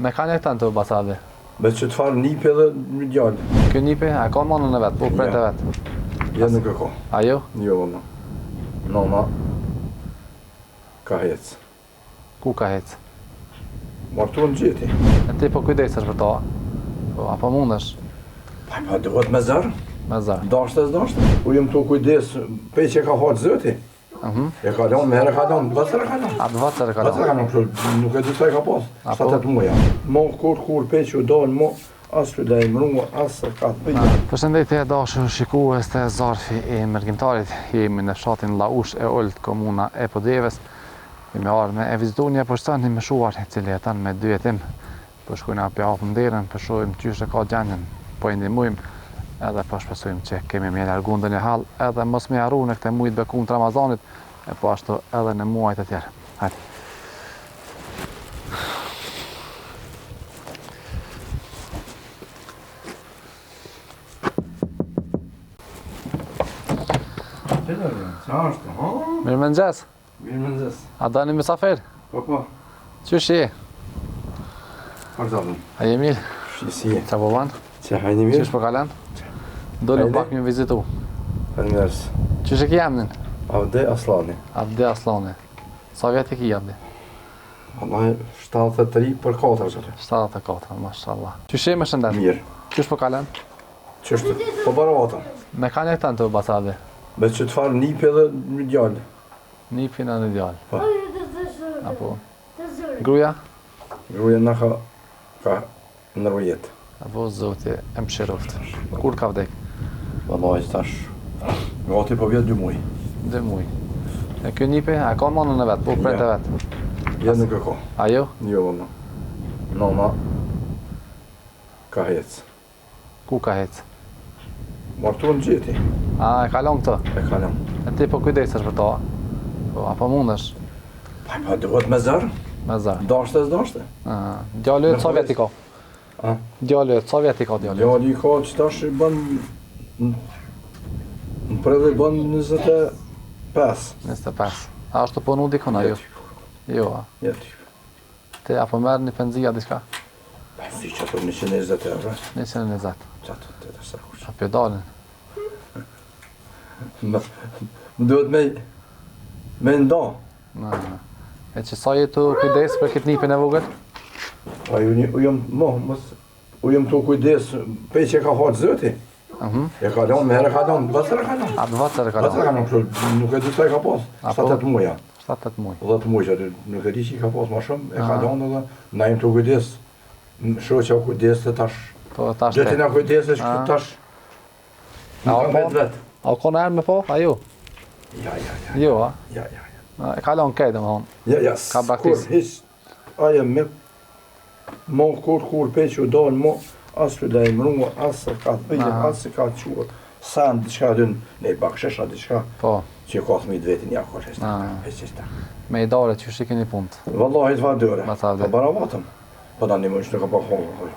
Me ka një këtanë të Basadi? Me që të farë nipe dhe një djallë. Kjo nipe, a ka manën e vetë, po prejt e vetë? Ja nuk e ka. A jo? Jo, vëlla. Nona ka hecë. Ku ka hecë? Martu në gjeti. E ti po kujdesesh për ta? Po, apo mundesh? Pa duhet me zërë. Me zërë. Dashtë. U jem të kujdes, pe që ka haqë zëti. E ka lanë, me herë ka lanë, vëtër e ka lanë. A të vëtër e ka Vëtër e ka lanë, nuk e di sa e ka pas. 7-8 muja. Mo kur pe që u dalë, mo asë të lejmërua, asë ka të bëjë. Përshëndetje dashur shikues të Zarfi e Mërgjimtarit. Jemi në fshatin Laush e Olt, komuna e Podjevës. Kemi ardhur me e vizitur një person i mëshuar, i cili jeton me 2 jetim. Po shkojmë apo hapim derën, po shohim çysh e ka gjendjen, po i ndihmojmë, edhe po shpresojmë që kemi më largu ndonjë hall, edhe mos më harru në këtë muaj të bekuar të Ramazanit, e po ashtu edhe në muajt e tjerë. Hajde. Mirëmëngjes. Mirëmëngjes. A dani mysafir? Po. Qysh je? Pardon. A je mirë? Si je? Qa po ban? Që hajni mirë? Qysh po kalan? Dolim pak një vizitu. Faleminderit. Qysh e ki emnin? Avde Aslani. Abde Aslani. Sa vjet e ki Abde? Wallahi 73 për 4 zotë. 74, mashallah. Qysh je me shëndet? Mirë. Qysh po kalan? Ç'është? Po baravata. Me ka një këtanë të Basadi? Me që të farë nipe dhe një djallë. Nipi në një djallë. Po. Apo? Gruja? Gruja në ka në rrujet. Apo zoti e mëshiroft. Kur ka vdek? Wallahi tash. Gati po vjet 2 muaj. 2 muaj. E kjo nipi, a ka manën e vetë, po prejt e vetë? Ja nuk e ka. A jo? Jo, valla. Nona ka hecë. Ku ka hecë? Martu në gjeti. A, e kalon këtë? E ka lanë. E ti po kujdesesh për ta? Po, apo mundesh? Pa duhet me zërë. Me zërë. Dashtë. Djallë ytë, sa vjet i ka? A? Djallë ytë, sa vjet i ka djallë ytë? Djali ka që tash i bën në predhe i bën 25. 25. A është të punu dikon, a jo? Jo, a? Ja ty. Ti apo merë një penzia diçka? Pa si që ato 120 euro. 120. Qato të të sakush. A pjodalin? Më duhet me nda. E që sa jetu kujdes për këtë nipin e vogël? Pa u jem të kujdes, pe që ka haqë zëti. E ka lanë, me herë ka lanë, vëtër e ka lanë. A të vëtër e ka Vëtër e ka lanë, nuk e di sa e ka pas. 7-8 muja. 7-8 muaj. 10 muaj që nuk e di që i ka pas ma shumë, e ka lanë edhe na jem të kujdes. Shoqja u kujdes të tash. Po tash Gjeti na kujdes e shku tash. Nuk ka me vetë. A ka në erë me po? A jo? Ja. Jo, a? Ja. E ka lanë kejtë, më thonë. Ja, Ka braktis. kur hiç aja me mo kur pe që u dalë mo asë të lejmërua, asë ka të bëjë, asë ka të quë sanë diçka dyn, ne bakshesha diçka Po. që ka thmi vetin ja kur heshta. Me i dare që shi keni punët. Wallahi të vadëre. Matavde. Po baravatëm. Po da nimojnë që ka pa kohë.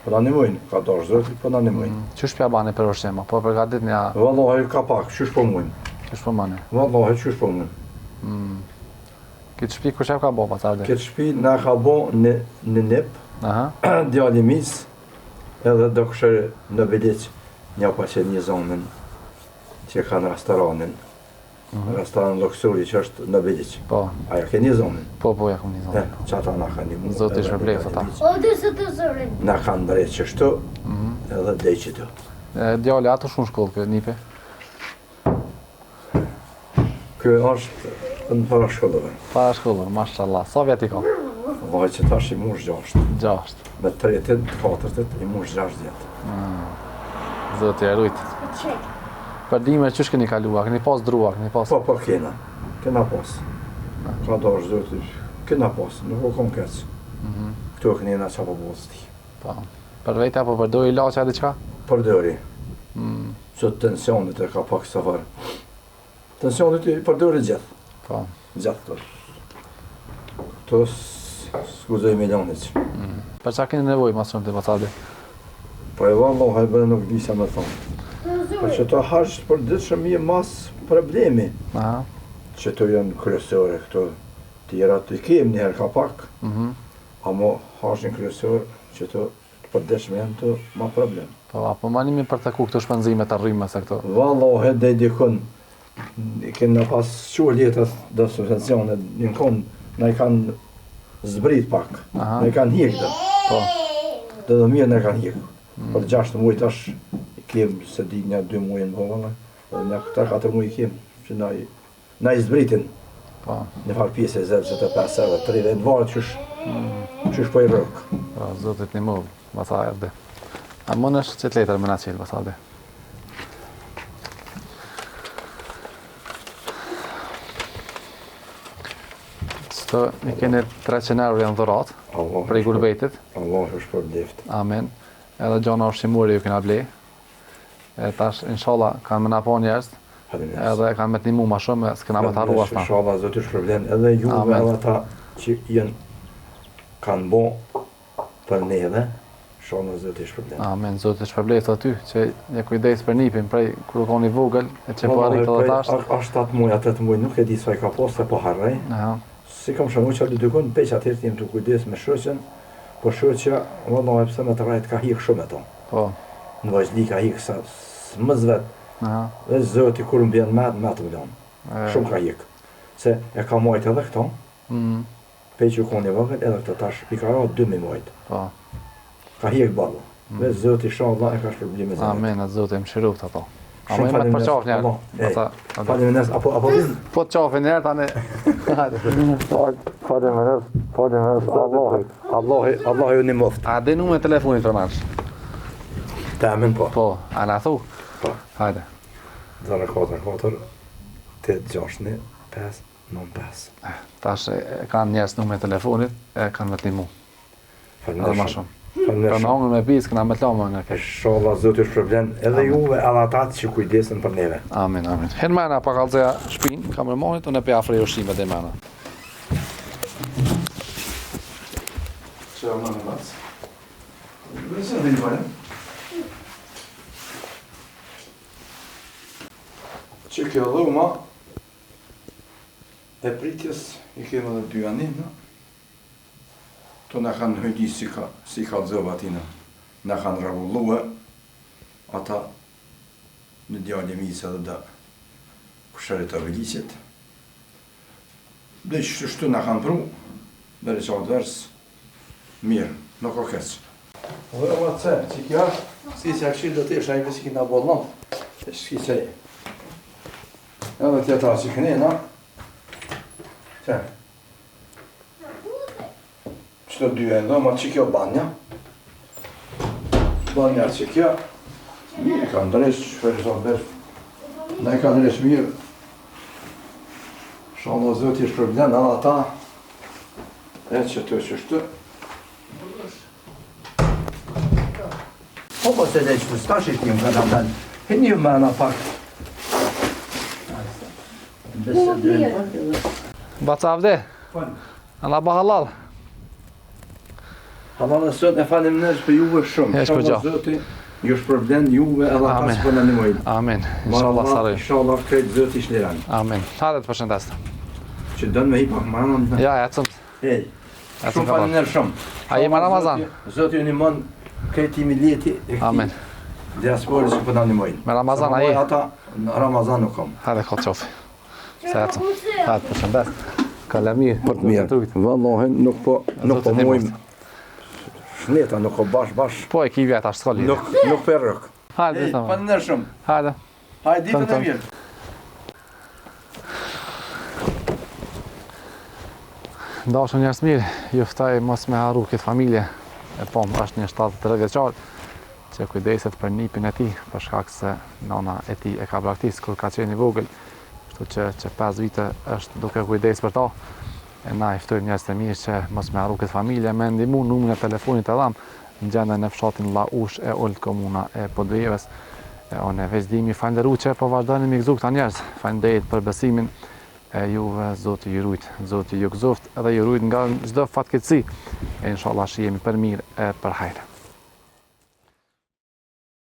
Po da nimojnë, ka dash zëti, po da nimojnë. Qysh pja bani për ushqema? Po përgatit një... Wallahi ka pak, qysh po mujnë. Qysh po mani? Wallahi qysh po mujnë. Këtë shpi ku shep ka bo, Matavde? Këtë shpi na ka bo në nip, djali mis, edhe do kështë në Bilic, një pa që një zonën që ka në restoranin. Restoran Luxuri që është në Bilic. Po. Aja ke një zonën? Po, ja kom një zonë. Që ata na ka një mund. Zoti shpërbleft ata. Na ka ndrejt që shtu, edhe dhej që tu. Djali ato shumë shkollë kjo nipi? Kjo është në para shkollëve. Para shkollë, mashallah. Sa vjet i ka? Vaj që tash i mush 6. 6. Me 3-tit, 4-tit, i mush 6 vjet. Zoti e rujt. Për dimër qysh keni kalua? Keni pas drua? Keni pas... Po kena. Kena pas. Ka dash zoti. Kena pas. Nuk o kom keq. Këto kënina qa po posë ti. Po. Për vete apo për dojë ilaqa e diqka? Për dëri. Që tensionit e ka pak safar. Tensionit i për dëri gjithë. Po. Gjithë të. Këto skuzoj milionit. Për qa keni nevoj mas shumë të Matavde? Po e valloh e bërë nuk disja me thonë. Po që të hash për ditë shumë je mas problemi. Që të janë kryesore këto tjera të kem njëherë ka pak. Amo hashin kryesor që të përdeshme janë të ma problem. Po, apo manimi për të ku këto shpenzime të rrimë se këto? Vallohe dhe dikun, kena pas qurë jetët dhe subvencione, një konë, na i kanë zbrit pak, na i kanë hjek dhe. Po. Dhe mirë na i kanë hjek. Për 6 muaj tash i kem se di një 2 muaj në vëllë, dhe një 3-4 muaj i kem, që na i zbritin. Po. Në farë pjesë e 25 edhe 30, në varë qysh po i rëkë. Po, zotit një movë, basa erde. A më nësh që të letër me na qelë, basa erde. Së i keni 300 euro janë dhurat, prej gurbetit. Allah është për left. Amen. Edhe gjona ushqimuri ju kena ble. E tash, inshallah, kanë më napo njerës. Edhe kanë me të një mu ma shumë, s'kena me të arru asna. Inshallah, zoti është problem. Edhe juve edhe ta që kanë bo për neve, inshallah, zoti është problem. Amen, zoti është problem të aty, që një kujdes për nipin, prej kërë koni vogël, e që po arrit edhe tash. A 7 muaj, 8 muaj, nuk e di s'faj ka posta, po harrej. Si kam shamu që ali dykon, peq atëherë t'jem të kujdes me shoqen, po shoqja, vëllohi pëse me të rajt ka hik shumë e ton. Po. Në vazhli ka hik sa më zvet. Dhe zoti kur më bjen me të vlon. Shumë ka hik. Se e ka mojt edhe këto, peq u koni vëgët, edhe këto tash i ka ra 2000 mojt. Po. Ka hik ballo. Dhe zoti inshallah e ka shpërblim me zemë. Amen, atë zoti më shiruft ato. Shumë falim për qafë njerë. Faleminderit, apo vin? Po të qafë njerë, tani. Faleminderit, Allah ju një moft. A di numrin e telefonit për mansh? Temin po. Po, a na thu? Po. Hajde. 044 869 595. Tash e kanë njerës numrin e telefonit, e kanë me t'limu. Edhe ma shumë. Për në hongër me pisë, këna me t'lamë nga kesh. Inshallah, zoti është problem, edhe juve edhe ata që kujdesen për neve. Amin, amin. Hen mena pa kalëzëja shpinë, kamermonit, unë e pe afre ushqime dhe mena. Që e më në basë? Vësë dhe një përën. Që kjo dhuma, e pritjes, i kemë dhe 2 anin, to në kanë hëgji si ka dzëva atina, në kanë rregullue, ata në djallë misë edhe dhe kushërit të vëgjicit. Dhe që shtu në kanë pru, dhe që atë vers, mirë, nuk o keqë. Dhe o atë se, që kja, si që akshilë dhe të isha i vësi kina bollon, e shki qej. Edhe tjeta që kënena, që, qëto 2 e ndo, ma që kjo banja. Banja që kjo, mirë ka ndresh, shferë sa bërë. Ne ka ndresh mirë. Shalë zëti është problem, edhe ata, e që të qështu. Po po se dhe që të stash ishtë një më këta të një më në pak. Baca avde? Allah ba halal. Allah në sot e falim nërës për juve shumë. Shallah zëti, ju shpërblen juve edhe ata së për në një mojnë. Amin. Inshallah saroj. Inshallah krejtë zëti shlirani. Amin. Hajde të përshëndesë. Që dënë me hipa manon. Ja, e cëmë. Ej, shumë falim nërë shumë. A jema Ramazan? Zëti ju një mënë krejti mileti e Amin. diaspori që për në një mojnë. Me Ramazan a je? Ata në Ramazan nuk kom. Hajde këtë qofi. Se e cëmë. Hajde përshëndesë. Kalemi. Për të mirë. Vëllohen nuk po mojmë. Shneta nuk o bash. Po e ki vjetë ashtë s'ka lidhë. Nuk për rëk. Hajde, Ej, për nërë shumë. Hajde. Hajde, ditën e mirë. Dashën njerës mirë, juftaj mos me haru këtë familje. E pom, është një 73 vjeqar që kujdeset për nipin e ti, për shkak se nana e ti e ka braktis kur ka qenë i vogël. Kështu që 5 vite është duke kujdes për ta. E na iftojmë njerëz të mirë që mos me harru këtë familje, me ndihmu numrin e telefonit e dham në gjendjen në fshatin Llaush e Olt komuna e Podujevës. Unë vazhdimi falënderu që po vazhdoni me gëzu këta njerëz. Faleminderit për besimin e juve, Zoti ju rujt, Zoti ju gëzoft edhe ju rujt nga çdo fatkeqësi. E inshallah shihemi për mirë e për hajër.